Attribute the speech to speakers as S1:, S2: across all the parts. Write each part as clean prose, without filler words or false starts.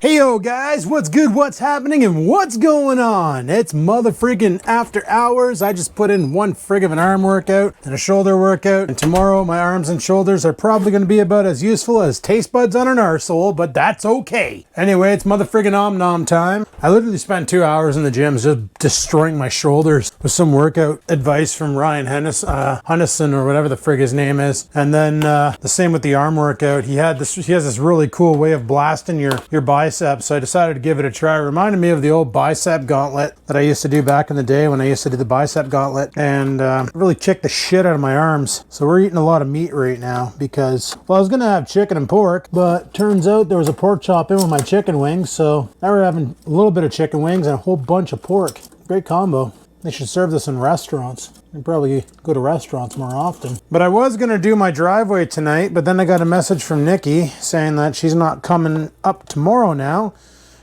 S1: Hey yo guys, what's good, what's happening, and what's going on? It's motherfreaking after hours. I just put in one frig of an arm workout and a shoulder workout, and tomorrow my arms and shoulders are probably going to be about as useful as taste buds on an arsehole, but that's okay. Anyway, it's motherfreaking om nom time. I literally spent 2 hours in the gym just destroying my shoulders with some workout advice from Ryan Hunnison or whatever the frig his name is. And then the same with the arm workout. He has this really cool way of blasting your biceps. So I decided to give it a try. It reminded me of the old bicep gauntlet that I used to do back in the day when I used to do the bicep gauntlet, and really kicked the shit out of my arms. So we're eating a lot of meat right now because, well, I was gonna have chicken and pork, but turns out there was a pork chop in with my chicken wings. So now we're having a little bit of chicken wings and a whole bunch of pork. Great combo. They should serve this in restaurants. I'd probably go to restaurants more often. But I was gonna do my driveway tonight, but then I got a message from Nikki saying that she's not coming up tomorrow now.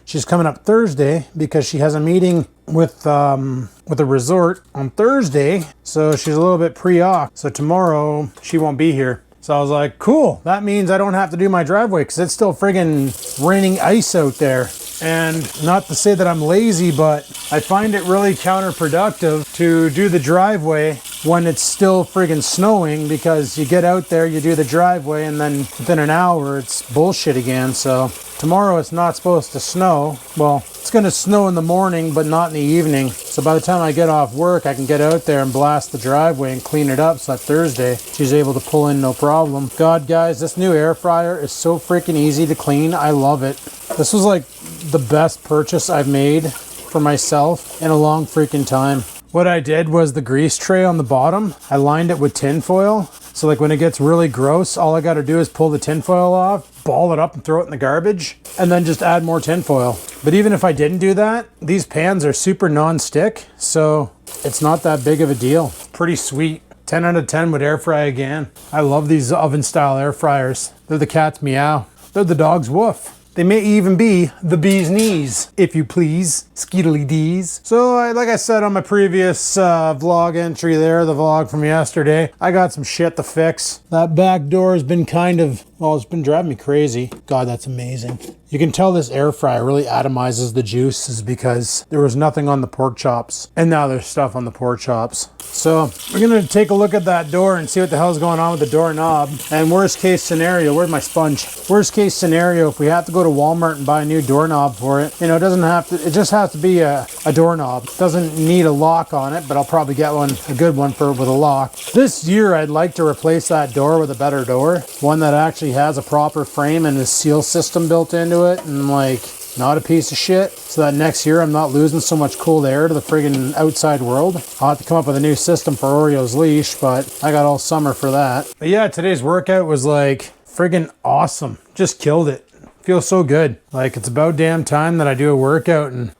S1: She's coming up Thursday because she has a meeting with a resort on Thursday. So she's a little bit pre-off. So tomorrow she won't be here. So I was like, cool. That means I don't have to do my driveway because it's still friggin' raining ice out there. And not to say that I'm lazy, but I find it really counterproductive to do the driveway when it's still friggin' snowing, because you get out there, you do the driveway, and then within an hour it's bullshit again. So tomorrow it's not supposed to snow. Well, it's gonna snow in the morning, but not in the evening. So by the time I get off work, I can get out there and blast the driveway and clean it up so that Thursday she's able to pull in no problem. God, guys, this new air fryer is so freaking easy to clean. I love it. This was like the best purchase I've made for myself in a long freaking time. What I did was the grease tray on the bottom, I lined it with tin foil. So like when it gets really gross, all I got to do is pull the tin foil off, ball it up and throw it in the garbage, and then just add more tin foil. But even if I didn't do that, these pans are super non-stick, so it's not that big of a deal. Pretty sweet. 10 out of 10 would air fry again. I love these oven style air fryers. They're the cat's meow. They're the dog's woof. They may even be the bee's knees, if you please. Skeetily D's. So like I said on my previous vlog entry there, the vlog from yesterday, I got some shit to fix. That back door has been it's been driving me crazy. God, that's amazing. You can tell this air fryer really atomizes the juices because there was nothing on the pork chops. And now there's stuff on the pork chops. So we're gonna take a look at that door and see what the hell's going on with the doorknob. And worst case scenario, where's my sponge? Worst case scenario, if we have to go to Walmart and buy a new doorknob for it, it doesn't have to, it just has to be a doorknob. It doesn't need a lock on it, but I'll probably get one, a good one with a lock. This year, I'd like to replace that door with a better door. One that actually has a proper frame and a seal system built into it, and like not a piece of shit, so that next year I'm not losing so much cold air to the friggin' outside world. I'll have to come up with a new system for Oreo's leash, but I got all summer for that. But yeah, today's workout was like friggin' awesome. Just killed it. Feels so good. Like, it's about damn time that I do a workout, and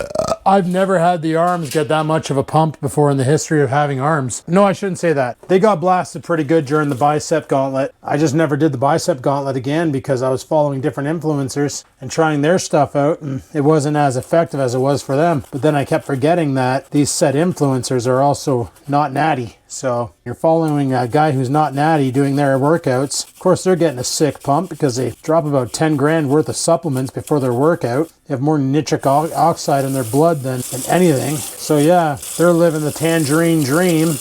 S1: I've never had the arms get that much of a pump before in the history of having arms. No, I shouldn't say that. They got blasted pretty good during the bicep gauntlet. I just never did the bicep gauntlet again because I was following different influencers and trying their stuff out, and it wasn't as effective as it was for them. But then I kept forgetting that these said influencers are also not natty. So you're following a guy who's not natty doing their workouts. Of course, they're getting a sick pump because they drop about 10 grand worth of supplements before their workout. They have more nitric oxide in their blood than anything. So yeah, they're living the tangerine dream,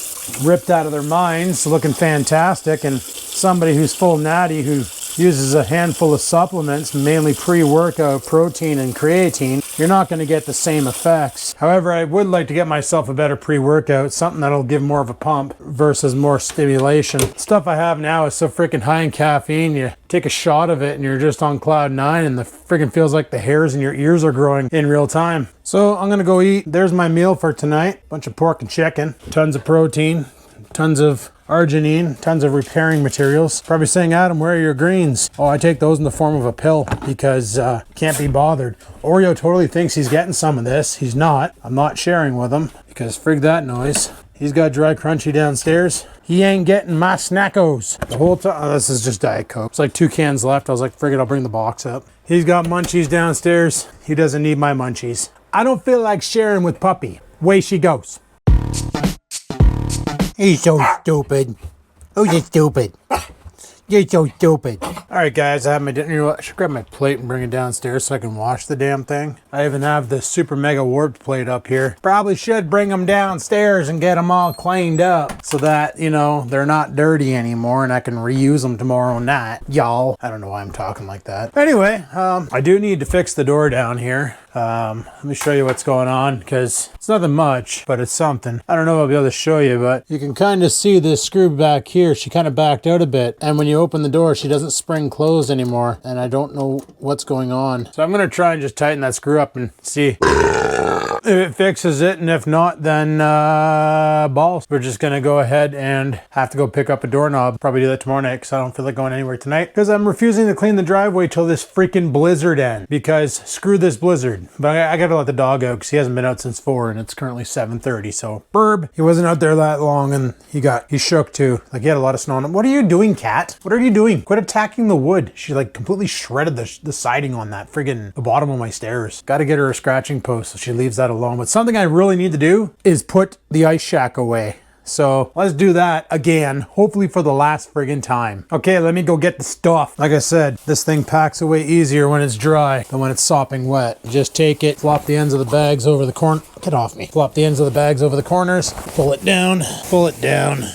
S1: ripped out of their minds, looking fantastic. And somebody who's full natty, who uses a handful of supplements, mainly pre-workout protein and creatine, you're not going to get the same effects. However, I would like to get myself a better pre-workout, something that'll give more of a pump versus more stimulation. Stuff I have now is so freaking high in caffeine, you take a shot of it and you're just on cloud 9, and the freaking feels like the hairs in your ears are growing in real time. So I'm gonna go eat. There's my meal for tonight. Bunch of pork and chicken, tons of protein, tons of arginine, tons of repairing materials. Probably saying, Adam, where are your greens? Oh, I take those in the form of a pill because can't be bothered. Oreo totally thinks he's getting some of this. He's not. I'm not sharing with him because frig that noise. He's got dry crunchy downstairs. He ain't getting my snackos. The whole time, oh, this is just Diet Coke. It's like 2 cans left. I was like, frig it, I'll bring the box up. He's got munchies downstairs. He doesn't need my munchies. I don't feel like sharing with Puppy. Way she goes. He's so stupid. Oh, you're stupid. You're so stupid. All right, guys, I have my dinner. You know what? I should grab my plate and bring it downstairs so I can wash the damn thing. I even have the super mega warped plate up here. Probably should bring them downstairs and get them all cleaned up so that, you know, they're not dirty anymore and I can reuse them tomorrow night. Y'all. I don't know why I'm talking like that. Anyway, I do need to fix the door down here. Let me show you what's going on because it's nothing much, but it's something. I don't know if I'll be able to show you, but you can kind of see this screw back here. She kind of backed out a bit. And when you open the door, she doesn't spring closed anymore. And I don't know what's going on. So I'm going to try and just tighten that screw up and see if it fixes it. And if not, then balls. We're just going to go ahead and have to go pick up a doorknob. Probably do that tomorrow night because I don't feel like going anywhere tonight. Because I'm refusing to clean the driveway till this freaking blizzard ends. Because screw this blizzard. But I gotta let the dog out because he hasn't been out since 4 and it's currently 7:30. So burb, he wasn't out there that long and he shook too. Like he had a lot of snow on him. What are you doing, cat? What are you doing? Quit attacking the wood. She like completely shredded the siding on that friggin' the bottom of my stairs. Gotta get her a scratching post so she leaves that alone. But something I really need to do is put the ice shack away. So let's do that again, hopefully for the last friggin' time. Okay, let me go get the stuff. Like I said, this thing packs away easier when it's dry than when it's sopping wet. Just take it, flop the ends of the bags over the corner. Get off me. Flop the ends of the bags over the corners, pull it down,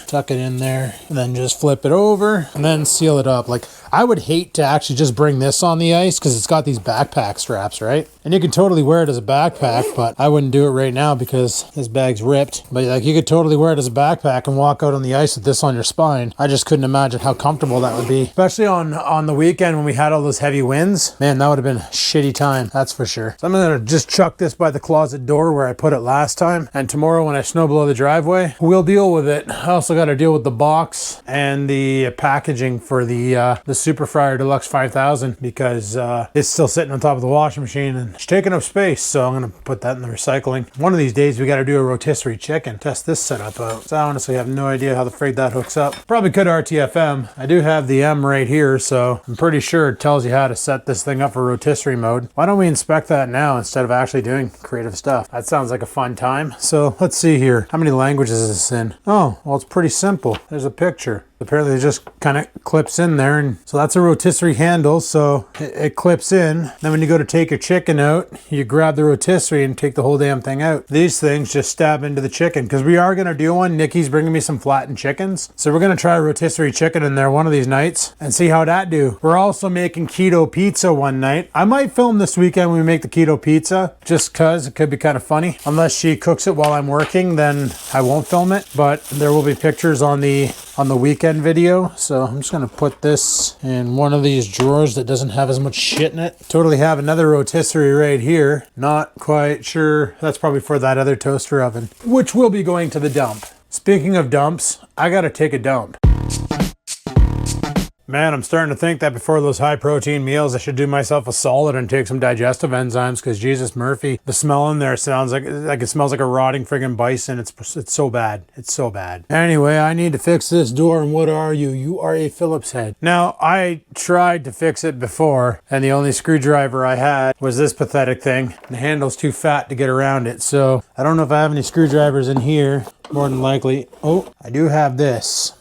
S1: tuck it in there, and then just flip it over and then seal it up. Like I would hate to actually just bring this on the ice because it's got these backpack straps, right? And you can totally wear it as a backpack, but I wouldn't do it right now because this bag's ripped. But like you could totally wear it as a backpack and walk out on the ice with this on your spine. I just couldn't imagine how comfortable that would be. Especially on the weekend when we had all those heavy winds. Man, that would have been a shitty time, that's for sure. So I'm gonna just chuck this by the closet door where I put it last time. And tomorrow when I snow blow the driveway, we'll deal with it. I also got to deal with the box and the packaging for the Super Fryer Deluxe 5000 because it's still sitting on top of the washing machine and it's taking up space. So I'm gonna put that in the recycling. One of these days we got to do a rotisserie chicken. Test this setup out. So I honestly have no idea how the frig that hooks up. Probably could RTFM. I do have the M right here, so I'm pretty sure it tells you how to set this thing up for rotisserie mode. Why don't we inspect that now instead of actually doing creative stuff? That sounds like a fun time. So let's see here. How many languages is this in? Oh, well, it's pretty simple. There's a picture. Apparently it just kind of clips in there, and so that's a rotisserie handle, so it clips in. Then when you go to take your chicken out, you grab the rotisserie and take the whole damn thing out. These things just stab into the chicken because we are going to do one. Nikki's bringing me some flattened chickens, so we're going to try a rotisserie chicken in there one of these nights and see how that do. We're also making keto pizza one night. I might film this weekend when we make the keto pizza just because it could be kind of funny. Unless she cooks it while I'm working, then I won't film it, but there will be pictures on the weekend video. So I'm just going to put this in one of these drawers that doesn't have as much shit in it. Totally have another rotisserie right here. Not quite sure. That's probably for that other toaster oven, which will be going to the dump. Speaking of dumps, I got to take a dump. Man, I'm starting to think that before those high protein meals, I should do myself a solid and take some digestive enzymes because Jesus Murphy, the smell in there sounds like it smells like a rotting friggin' bison. It's so bad. It's so bad. Anyway, I need to fix this door, and what are you? You are a Phillips head. Now, I tried to fix it before, and the only screwdriver I had was this pathetic thing. The handle's too fat to get around it, so I don't know if I have any screwdrivers in here. More than likely. Oh, I do have this.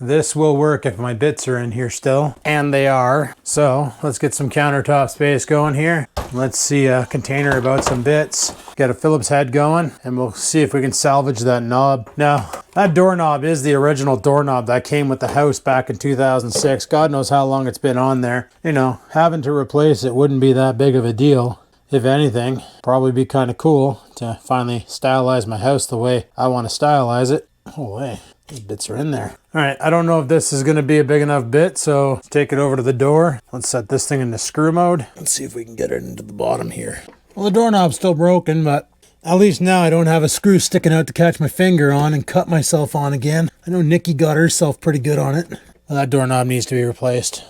S1: This will work if my bits are in here still, and they are. So let's get some countertop space going here. Let's see a container about some bits. Get a Phillips head going, and we'll see if we can salvage that knob. Now, that doorknob is the original doorknob that came with the house back in 2006. God knows how long it's been on there. You know, having to replace it wouldn't be that big of a deal. If anything, probably be kind of cool to finally stylize my house the way I want to stylize it. Oh, hey. These bits are in there. All right, I don't know if this is going to be a big enough bit, so let's take it over to the door. Let's set this thing into screw mode. Let's see if we can get it into the bottom here. Well, the doorknob's still broken, but at least now I don't have a screw sticking out to catch my finger on and cut myself on again. I know Nikki got herself pretty good on it. Well, that doorknob needs to be replaced.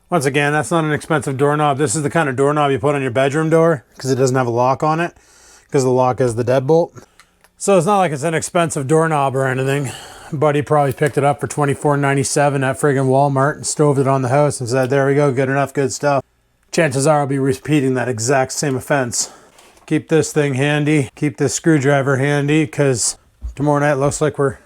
S1: Once again, that's not an expensive doorknob. This is the kind of doorknob you put on your bedroom door because it doesn't have a lock on it because the lock is the deadbolt. So it's not like it's an expensive doorknob or anything. Buddy probably picked it up for $24.97 at friggin' Walmart and stoved it on the house and said, there we go, good enough, good stuff. Chances are I'll be repeating that exact same offense. Keep this thing handy, keep this screwdriver handy, because tomorrow night looks like we're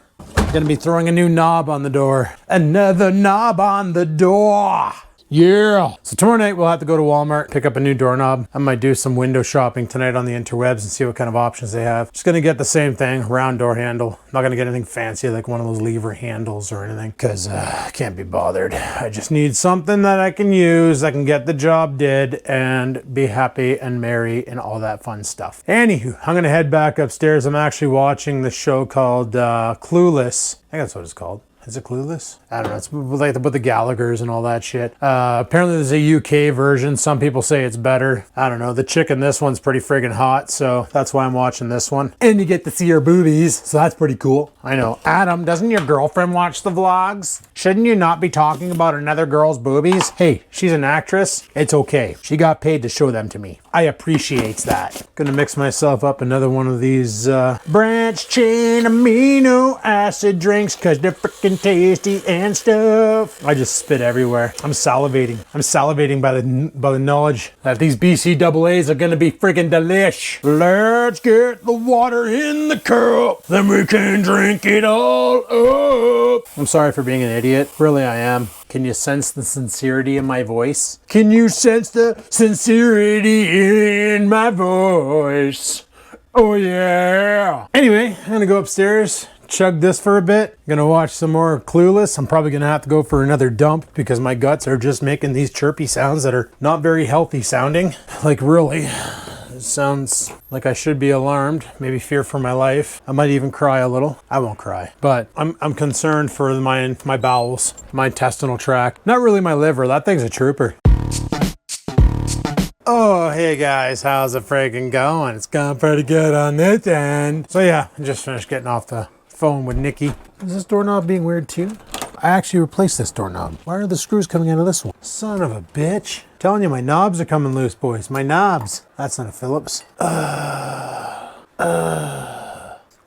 S1: gonna be throwing a new knob on the door. Another knob on the door. Yeah. So tomorrow night we'll have to go to Walmart, pick up a new doorknob. I might do some window shopping tonight on the interwebs and see what kind of options they have. Just gonna get the same thing, round door handle. Not gonna get anything fancy like one of those lever handles or anything, because I can't be bothered. I just need something that I can use, that can get the job did and be happy and merry and all that fun stuff. Anywho, I'm gonna head back upstairs. I'm actually watching the show called Clueless. I think that's what it's called. Is it Clueless? I don't know. It's like with the Gallaghers and all that shit. Apparently there's a UK version. Some people say it's better. I don't know. The chick in this one's pretty friggin' hot, so that's why I'm watching this one. And you get to see her boobies, so that's pretty cool. I know. Adam, doesn't your girlfriend watch the vlogs? Shouldn't you not be talking about another girl's boobies? Hey, she's an actress. It's okay. She got paid to show them to me. I appreciate that. Gonna mix myself up another one of these branch chain amino acid drinks because they're freaking tasty and stuff. I just spit everywhere. I'm salivating. I'm salivating by the knowledge that these BCAAs are gonna be freaking delish. Let's get the water in the cup, then we can drink it all up. I'm sorry for being an idiot. Really, I am. Can you sense the sincerity in my voice? Can you sense the sincerity in my voice? Oh yeah. Anyway, I'm gonna go upstairs, chug this for a bit. I'm gonna watch some more Clueless. I'm probably gonna have to go for another dump because my guts are just making these chirpy sounds that are not very healthy sounding. Like really. It sounds like I should be alarmed, maybe fear for my life. I might even cry a little. I won't cry, but I'm concerned for my bowels, my intestinal tract. Not really my liver. That thing's a trooper. Oh, hey guys, how's it freaking going? It's going pretty good on this end. So yeah, I just finished getting off the phone with Nikki. Is this doorknob being weird too? I actually replaced this doorknob. Why are the screws coming out of this one? Son of a bitch. Telling you, my knobs are coming loose, boys. My knobs. That's not a Phillips.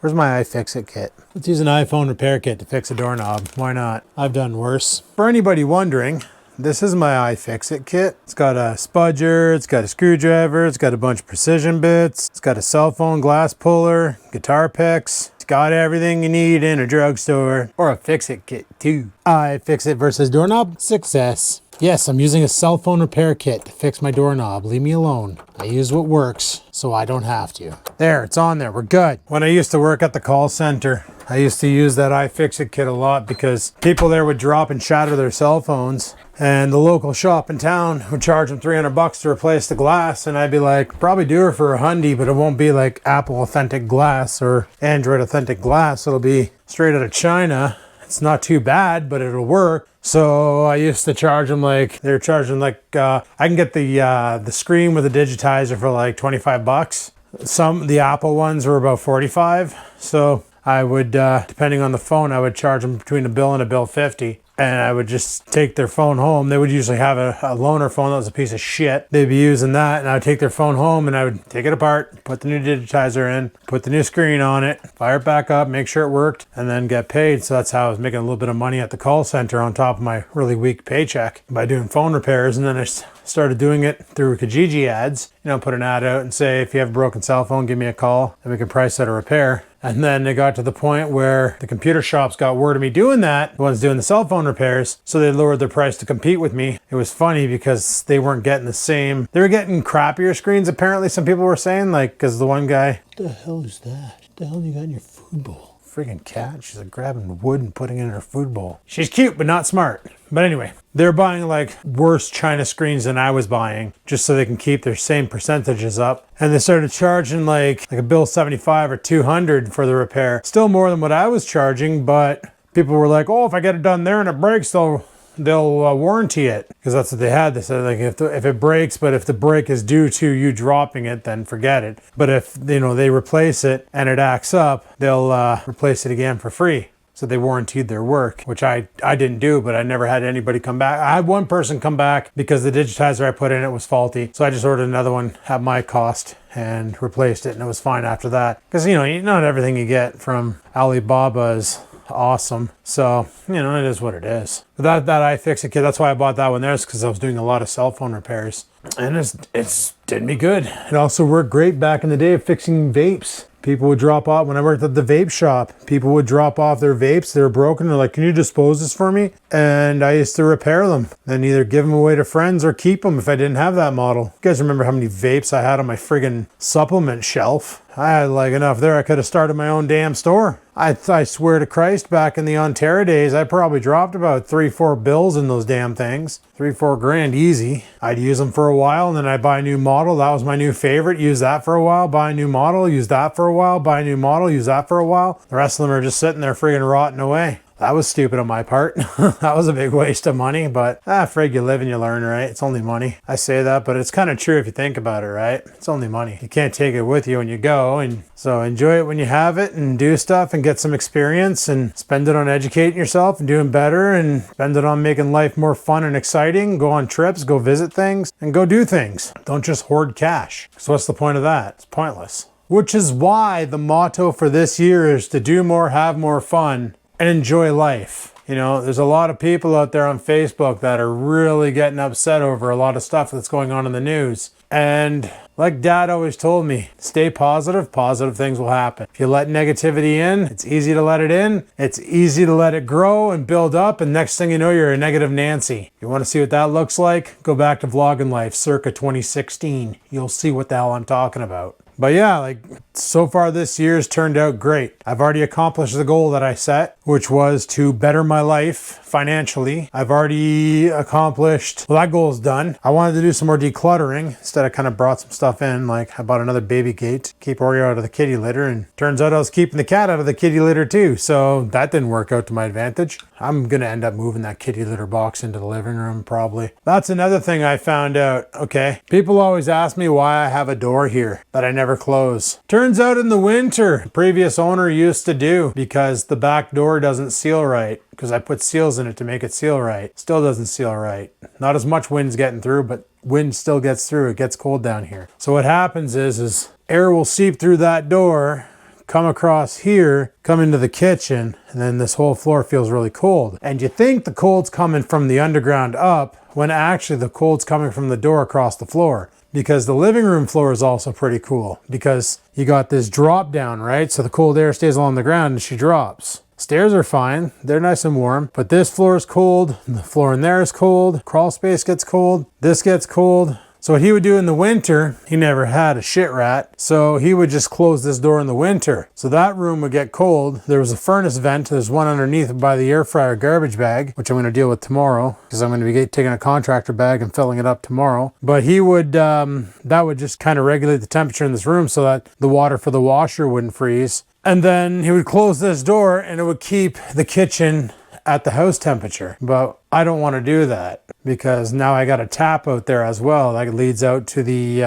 S1: Where's my iFixit kit? Let's use an iPhone repair kit to fix a doorknob. Why not? I've done worse. For anybody wondering, this is my iFixit kit. It's got a spudger, it's got a screwdriver, it's got a bunch of precision bits, it's got a cell phone glass puller, guitar picks. It's got everything you need in a drugstore or a fix-it kit too. iFixit versus doorknob, success. Yes, I'm using a cell phone repair kit to fix my doorknob. Leave me alone. I use what works, so I don't have to. There, it's on there. We're good. When I used to work at the call center, I used to use that iFixit kit a lot because people there would drop and shatter their cell phones. And the local shop in town would charge them $300 to replace the glass. And I'd be like, probably do her for $100, but it won't be like Apple authentic glass or Android authentic glass. It'll be straight out of China. It's not too bad, but it'll work. So I used to charge them like, they're charging like, I can get the screen with a digitizer for like $25. The Apple ones were about 45. So I would, depending on the phone, I would charge them between a bill and a bill 50. And I would just take their phone home. They would usually have a loaner phone that was a piece of shit. They'd be using that, and I would take their phone home and I would take it apart, put the new digitizer in, put the new screen on it, fire it back up, make sure it worked, and then get paid. So that's how I was making a little bit of money at the call center on top of my really weak paycheck by doing phone repairs. And then I started doing it through Kijiji ads. You know, put an ad out and say, if you have a broken cell phone, give me a call and we can price out a repair. And then it got to the point where the computer shops got word of me doing that, the ones doing the cell phone repairs, so they lowered their price to compete with me. It was funny because they weren't getting the same, they were getting crappier screens apparently, some people were saying, like, because the one guy, what the hell is that? What the hell you got in your food bowl? Friggin' cat, she's like grabbing wood and putting it in her food bowl. She's cute, but not smart. But anyway, they're buying like worse China screens than I was buying just so they can keep their same percentages up. And they started charging like a bill 75 or 200 for the repair. Still more than what I was charging, but people were like, oh, if I get it done there and it breaks, they'll warranty it, because that's what they had. They said like if it breaks, but if the break is due to you dropping it, then forget it. But if they replace it and it acts up, they'll replace it again for free. So they warranted their work, which I didn't do, but I never had anybody come back. I had one person come back because the digitizer I put in it was faulty. So I just ordered another one at my cost and replaced it, and it was fine after that. Because not everything you get from Alibaba is awesome. So, it is what it is. But that iFixit kit, that's why I bought that one there, is because I was doing a lot of cell phone repairs. And it's did me good. It also worked great back in the day of fixing vapes. People would drop off, when I worked at the vape shop, people would drop off their vapes. They were broken. They're like, can you dispose this for me? And I used to repair them and either give them away to friends or keep them if I didn't have that model. You guys remember how many vapes I had on my friggin' supplement shelf? I had like enough there. I could have started my own damn store. I swear to Christ, back in the Ontario days, I probably dropped about 3-4 bills in those damn things. 3-4 grand easy. I'd use them for a while and then I'd buy a new model. That was my new favorite. Use that for a while, buy a new model, use that for a while, buy a new model, use that for a while. The rest of them are just sitting there friggin' rotting away. That was stupid on my part. That was a big waste of money, but frig, you live and you learn, right? It's only money. I say that, but it's kind of true if you think about it, right? It's only money. You can't take it with you when you go, and so enjoy it when you have it and do stuff and get some experience and spend it on educating yourself and doing better and spend it on making life more fun and exciting. Go on trips, go visit things, and go do things. Don't just hoard cash. So what's the point of that? It's pointless. Which is why the motto for this year is to do more, have more fun, and enjoy life. You know, there's a lot of people out there on Facebook that are really getting upset over a lot of stuff that's going on in the news. And like Dad always told me, stay positive, positive things will happen. If you let negativity in, it's easy to let it in. It's easy to let it grow and build up. And next thing you know, you're a negative Nancy. You want to see what that looks like? Go back to Vlogging Life circa 2016. You'll see what the hell I'm talking about. But yeah, like so far this year's turned out great. I've already accomplished the goal that I set, which was to better my life financially. I've already accomplished, well, that goal is done. I wanted to do some more decluttering. Instead, I kind of brought some stuff in. Like I bought another baby gate, keep Oreo out of the kitty litter. And turns out I was keeping the cat out of the kitty litter too. So that didn't work out to my advantage. I'm going to end up moving that kitty litter box into the living room probably. That's another thing I found out. Okay. People always ask me why I have a door here that I never close. Turns out in the winter, previous owner used to do because the back door doesn't seal right. Because I put seals in it to make it seal right. Still doesn't seal right. Not as much wind's getting through, but wind still gets through. It gets cold down here. So what happens is air will seep through that door, come across here, come into the kitchen, and then this whole floor feels really cold. And you think the cold's coming from the underground up, when actually the cold's coming from the door across the floor. Because the living room floor is also pretty cool. Because you got this drop down, right? So the cold air stays along the ground and she drops. Stairs are fine. They're nice and warm. But this floor is cold. The floor in there is cold. Crawl space gets cold. This gets cold. So what he would do in the winter, he never had a shit rat, so he would just close this door in the winter. So that room would get cold. There was a furnace vent. There's one underneath by the air fryer garbage bag, which I'm going to deal with tomorrow because I'm going to be taking a contractor bag and filling it up tomorrow. But he would, that would just kind of regulate the temperature in this room so that the water for the washer wouldn't freeze. And then he would close this door and it would keep the kitchen at the house temperature. But I don't want to do that because now I got a tap out there as well that leads out to the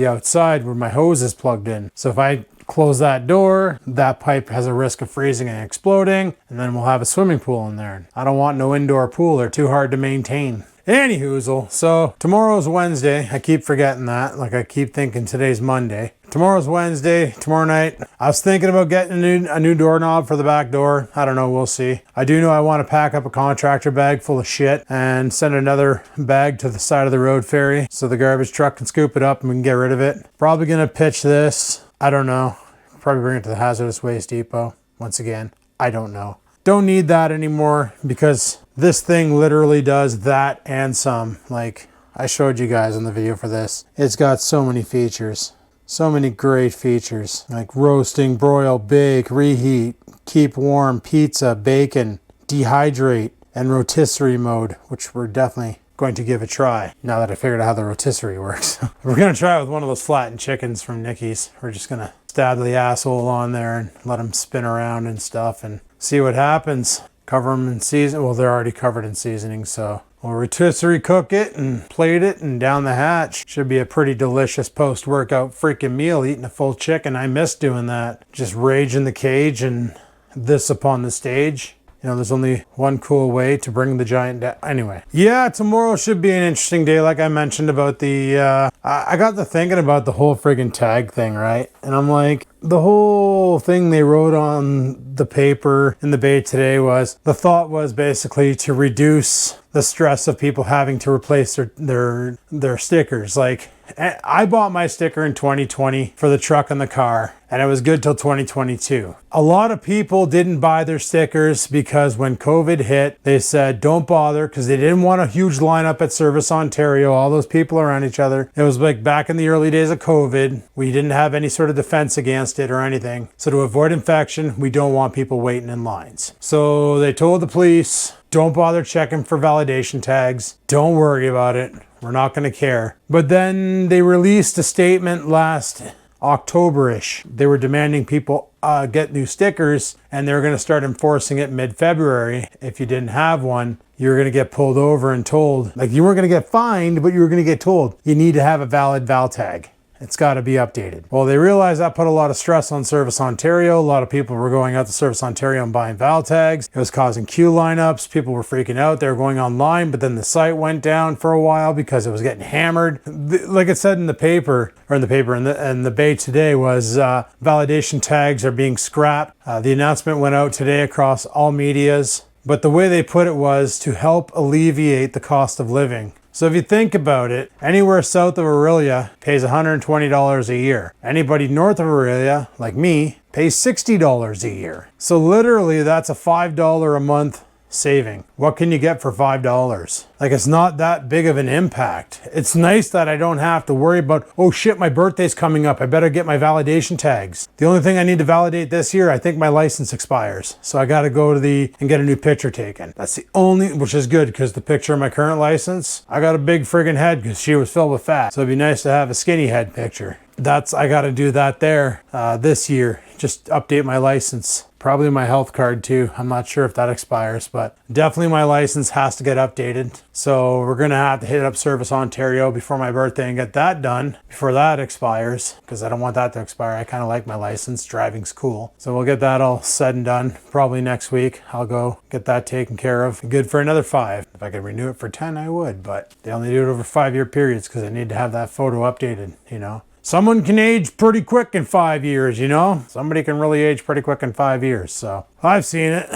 S1: outside where my hose is plugged in. So if I close that door, that pipe has a risk of freezing and exploding, and then we'll have a swimming pool in there. I don't want no indoor pool. They're too hard to maintain. Anyhoozle, so tomorrow's Wednesday. I keep forgetting that. Like I keep thinking today's Monday. Tomorrow's Wednesday. Tomorrow night, I was thinking about getting a new doorknob for the back door. I don't know. We'll see. I do know I want to pack up a contractor bag full of shit and send another bag to the side of the road ferry so the garbage truck can scoop it up and we can get rid of it. Probably going to pitch this. I don't know. Probably bring it to the hazardous waste depot. Once again, I don't know. Don't need that anymore because this thing literally does that and some. Like I showed you guys in the video for this. It's got so many features. So many great features like roasting, broil, bake, reheat, keep warm, pizza, bacon, dehydrate, and rotisserie mode, which we're definitely going to give a try now that I figured out how the rotisserie works. We're going to try it with one of those flattened chickens from Nicky's. We're just going to stab the asshole on there and let him spin around and stuff and see what happens. Cover them in season. Well, they're already covered in seasoning, so we'll rotisserie cook it and plate it and down the hatch. Should be a pretty delicious post-workout freaking meal, eating a full chicken. I miss doing that. Just rage in the cage and this upon the stage. You know, there's only one cool way to bring the giant down. Anyway, yeah, tomorrow should be an interesting day. Like I mentioned about the, I got to thinking about the whole friggin' tag thing, right? And I'm like, the whole thing they wrote on the paper in the Bay today was, the thought was basically to reduce the stress of people having to replace their stickers. Like, I bought my sticker in 2020 for the truck and the car, and it was good till 2022. A lot of people didn't buy their stickers because when COVID hit, they said don't bother because they didn't want a huge lineup at Service Ontario, all those people around each other. It was like back in the early days of COVID. We didn't have any sort of defense against it or anything. So to avoid infection, we don't want people waiting in lines. So they told the police, don't bother checking for validation tags. Don't worry about it. We're not going to care. But then they released a statement last October-ish. They were demanding people get new stickers, and they were going to start enforcing it mid-February. If you didn't have one, you were going to get pulled over and told, like you weren't going to get fined, but you were going to get told you need to have a valid val tag. It's got to be updated. Well, they realized that put a lot of stress on Service Ontario. A lot of people were going out to Service Ontario and buying val tags. It was causing queue lineups. People were freaking out. They were going online, but then the site went down for a while because it was getting hammered. Like it said in the paper, and the Bay today was validation tags are being scrapped. The announcement went out today across all medias. But the way they put it was to help alleviate the cost of living. So if you think about it, anywhere south of Aurelia pays $120 a year. Anybody north of Aurelia, like me, pays $60 a year. So literally that's a $5 a month saving. What can you get for $5? Like it's not that big of an impact. It's nice that I don't have to worry about, oh shit, my birthday's coming up. I better get my validation tags. The only thing I need to validate this year, I think my license expires. So I got to go to and get a new picture taken. That's the only, which is good because the picture of my current license, I got a big friggin' head because she was filled with fat. So it'd be nice to have a skinny head picture. I got to do that there this year. Just update my license. Probably my health card too. I'm not sure if that expires, but definitely my license has to get updated. So we're going to have to hit up Service Ontario before my birthday and get that done before that expires because I don't want that to expire. I kind of like my license. Driving's cool. So we'll get that all said and done probably next week. I'll go get that taken care of. Good for another 5. If I could renew it for 10, I would, but they only do it over 5-year periods because I need to have that photo updated, you know. Someone can age pretty quick in 5 years, you know? Somebody can really age pretty quick in 5 years, so. I've seen it.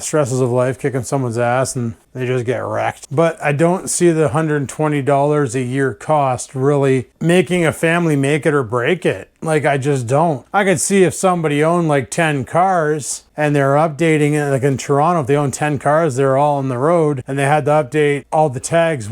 S1: Stresses of life, kicking someone's ass and they just get wrecked. But I don't see the $120 a year cost really making a family make it or break it. Like, I just don't. I could see if somebody owned like 10 cars and they're updating it, like in Toronto, if they own 10 cars, they're all on the road and they had to update all the tags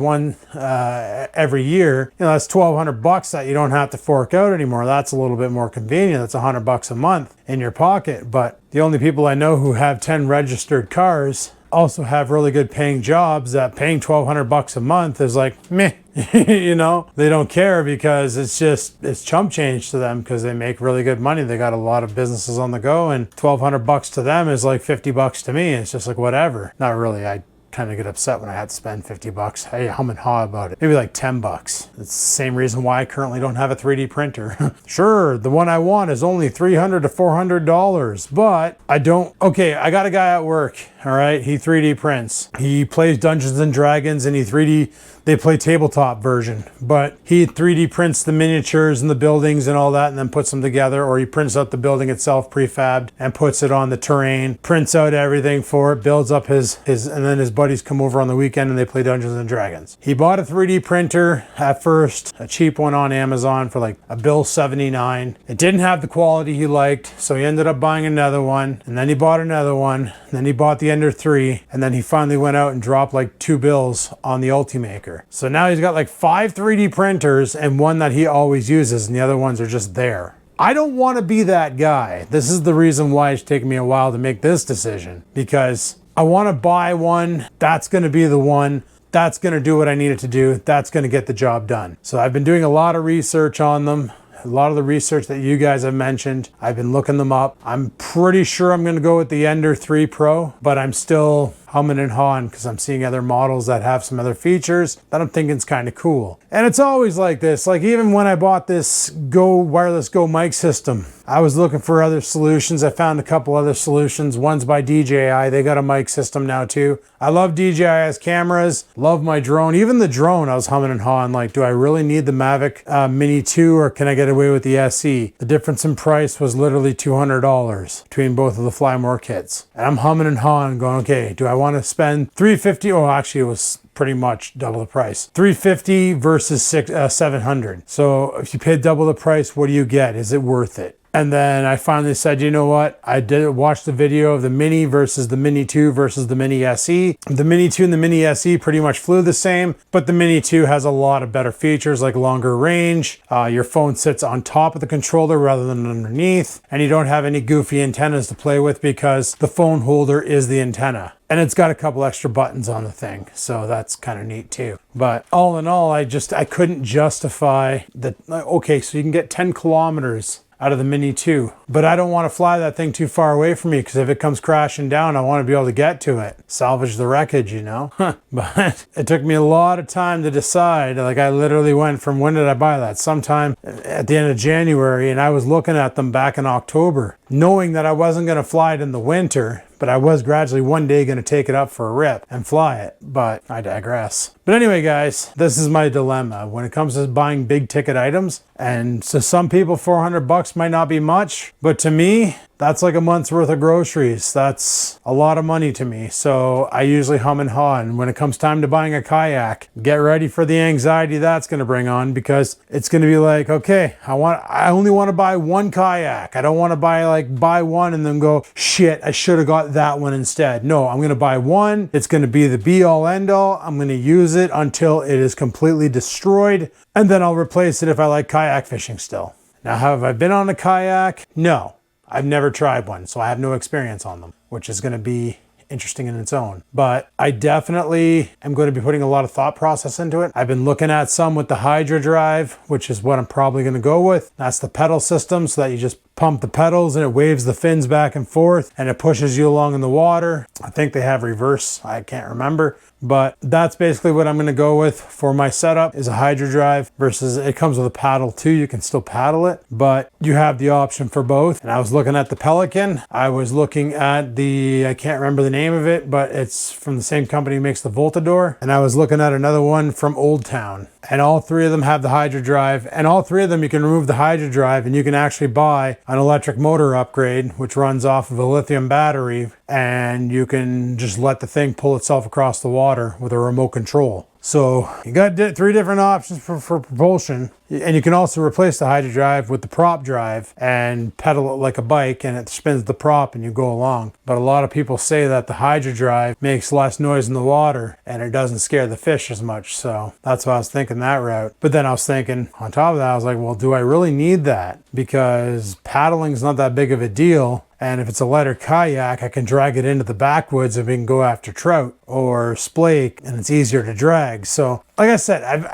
S1: every year. You know, that's $1,200 that you don't have to fork out anymore. That's a little bit more convenient. That's $100 a month in your pocket. But the only people I know who have 10 registered cars also have really good paying jobs that paying $1,200 a month is like, meh, you know, they don't care because it's chump change to them because they make really good money. They got a lot of businesses on the go and $1,200 to them is like $50 to me. It's just like, whatever. Not really. I kind of get upset when I had to spend $50. Hey, hum and haw about it. Maybe like $10. It's the same reason why I currently don't have a 3D printer. Sure, the one I want is only $300 to $400, but I don't. Okay, I got a guy at work. All right, he 3D prints. He plays Dungeons and Dragons, and they play tabletop version, but he 3D prints the miniatures and the buildings and all that and then puts them together, or he prints out the building itself prefabbed and puts it on the terrain, prints out everything for it, builds up his and then his buddies come over on the weekend and they play Dungeons and Dragons. He bought a 3D printer at first, a cheap one on Amazon for like $1.79. It didn't have the quality he liked, so he ended up buying another one, and then he bought another one, and then he bought the Ender 3, and then he finally went out and dropped like $2 on the Ultimaker. So now he's got like 5 3D printers and one that he always uses and the other ones are just there. I don't want to be that guy. This is the reason why it's taken me a while to make this decision, because I want to buy one. That's going to be the one. That's going to do what I need it to do. That's going to get the job done. So I've been doing a lot of research on them. A lot of the research that you guys have mentioned, I've been looking them up. I'm pretty sure I'm going to go with the Ender 3 Pro, but I'm still humming and hawing because I'm seeing other models that have some other features that I'm thinking is kind of cool. And it's always like this. Like even when I bought this wireless Go mic system, I was looking for other solutions. I found a couple other solutions. One's by DJI. They got a mic system now too. I love DJI's cameras. Love my drone. Even the drone, I was humming and hawing like, do I really need the Mavic Mini 2 or can I get away with the SE? The difference in price was literally $200 between both of the Fly More kits. And I'm humming and hawing going, okay, do I want to spend $350? Oh, actually it was pretty much double the price. $350 versus $700. So if you pay double the price, what do you get? Is it worth it? And then I finally said, you know what? I did watch the video of the Mini versus the Mini 2 versus the Mini SE. The Mini 2 and the Mini SE pretty much flew the same, but the Mini 2 has a lot of better features like longer range. Your phone sits on top of the controller rather than underneath, and you don't have any goofy antennas to play with because the phone holder is the antenna. And it's got a couple extra buttons on the thing, so that's kind of neat too. But all in all, I couldn't justify that. Okay, so you can get 10 kilometers out of the Mini 2, but I don't want to fly that thing too far away from me because if it comes crashing down, I want to be able to get to it, salvage the wreckage, you know. But it took me a lot of time to decide. Like, I literally went from, when did I buy that? Sometime at the end of January, and I was looking at them back in October, knowing that I wasn't going to fly it in the winter, but I was gradually one day going to take it up for a rip and fly it. But I digress. But anyway, guys, this is my dilemma when it comes to buying big ticket items. And to some people, $400 might not be much, but to me, that's like a month's worth of groceries. That's a lot of money to me. So I usually hum and haw. And when it comes time to buying a kayak, get ready for the anxiety that's going to bring on, because it's going to be like, okay, I only want to buy one kayak. I don't want to buy one and then go, shit, I should have got that one instead. No, I'm going to buy one. It's going to be the be all end all. I'm going to use it until it is completely destroyed. And then I'll replace it if I like kayak fishing still. Now, have I been on a kayak? No. I've never tried one, so I have no experience on them, which is going to be interesting in its own. But I definitely am going to be putting a lot of thought process into it. I've been looking at some with the Hydra drive, which is what I'm probably going to go with. That's the pedal system, so that you just pump the pedals and it waves the fins back and forth and it pushes you along in the water. I think they have reverse. I can't remember. But that's basically what I'm going to go with for my setup, is a Hydra drive versus it comes with a paddle too. You can still paddle it, but you have the option for both. And I was looking at the Pelican. I was looking at I can't remember the name of it, but it's from the same company who makes the Voltador. And I was looking at another one from Old Town. And all three of them have the Hydra drive. And all three of them, you can remove the Hydra drive and you can actually buy an electric motor upgrade, which runs off of a lithium battery. And you can just let the thing pull itself across the water with a remote control. So you got three different options for propulsion. And you can also replace the Hydra drive with the prop drive and pedal it like a bike, and it spins the prop and you go along. But a lot of people say that the Hydra drive makes less noise in the water and it doesn't scare the fish as much. So that's why I was thinking that route. But then I was thinking on top of that, I was like, well, do I really need that? Because paddling is not that big of a deal. And if it's a lighter kayak, I can drag it into the backwoods and we can go after trout or splake, and it's easier to drag. So like I said,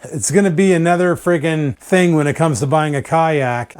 S1: it's going to be another freaking thing when it comes to buying a kayak,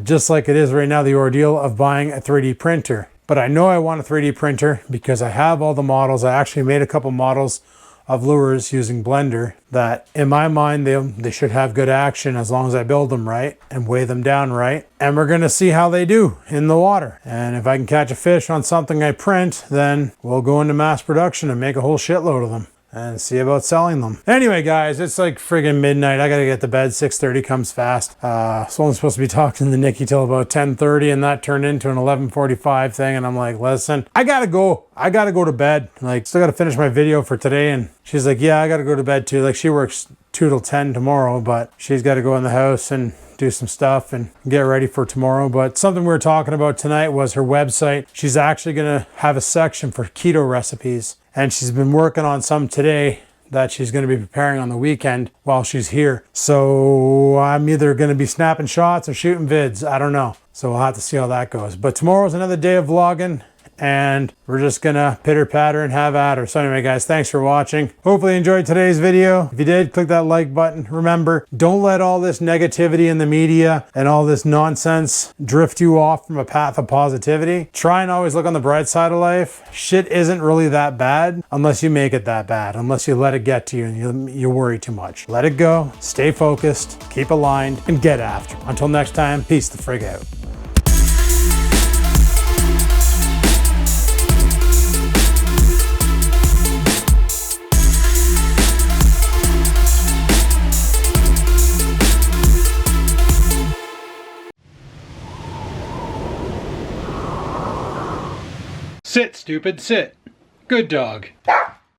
S1: just like it is right now, the ordeal of buying a 3D printer. But I know I want a 3D printer because I have all the models. I actually made a couple models of lures using Blender that in my mind they should have good action as long as I build them right and weigh them down right. And we're gonna see how they do in the water. And if I can catch a fish on something I print, then we'll go into mass production and make a whole shitload of them and see about selling them. Anyway, guys, it's like friggin' midnight. I gotta get to bed. 6:30 comes fast. So I'm supposed to be talking to Nikki till about 10:30, and that turned into an 11:45 thing. And I'm like, listen, I gotta go to bed. Like, still gotta finish my video for today. And she's like, yeah, I gotta go to bed too. Like, she works 2 till 10 tomorrow, but she's got to go in the house and do some stuff and get ready for tomorrow. But something we were talking about tonight was her website. She's actually going to have a section for keto recipes, and she's been working on some today that she's going to be preparing on the weekend while she's here. So I'm either going to be snapping shots or shooting vids. I don't know. So we'll have to see how that goes. But tomorrow's another day of vlogging, and we're just gonna pitter patter and have at her. So anyway, guys, thanks for watching. Hopefully you enjoyed today's video. If you did, click that like button. Remember, don't let all this negativity in the media and all this nonsense drift you off from a path of positivity. Try and always look on the bright side of life. Shit isn't really that bad unless you make it that bad, unless you let it get to you and you worry too much. Let it go, stay focused, keep aligned, and get after. Until next time, peace the frig out. Sit, stupid, sit. Good dog.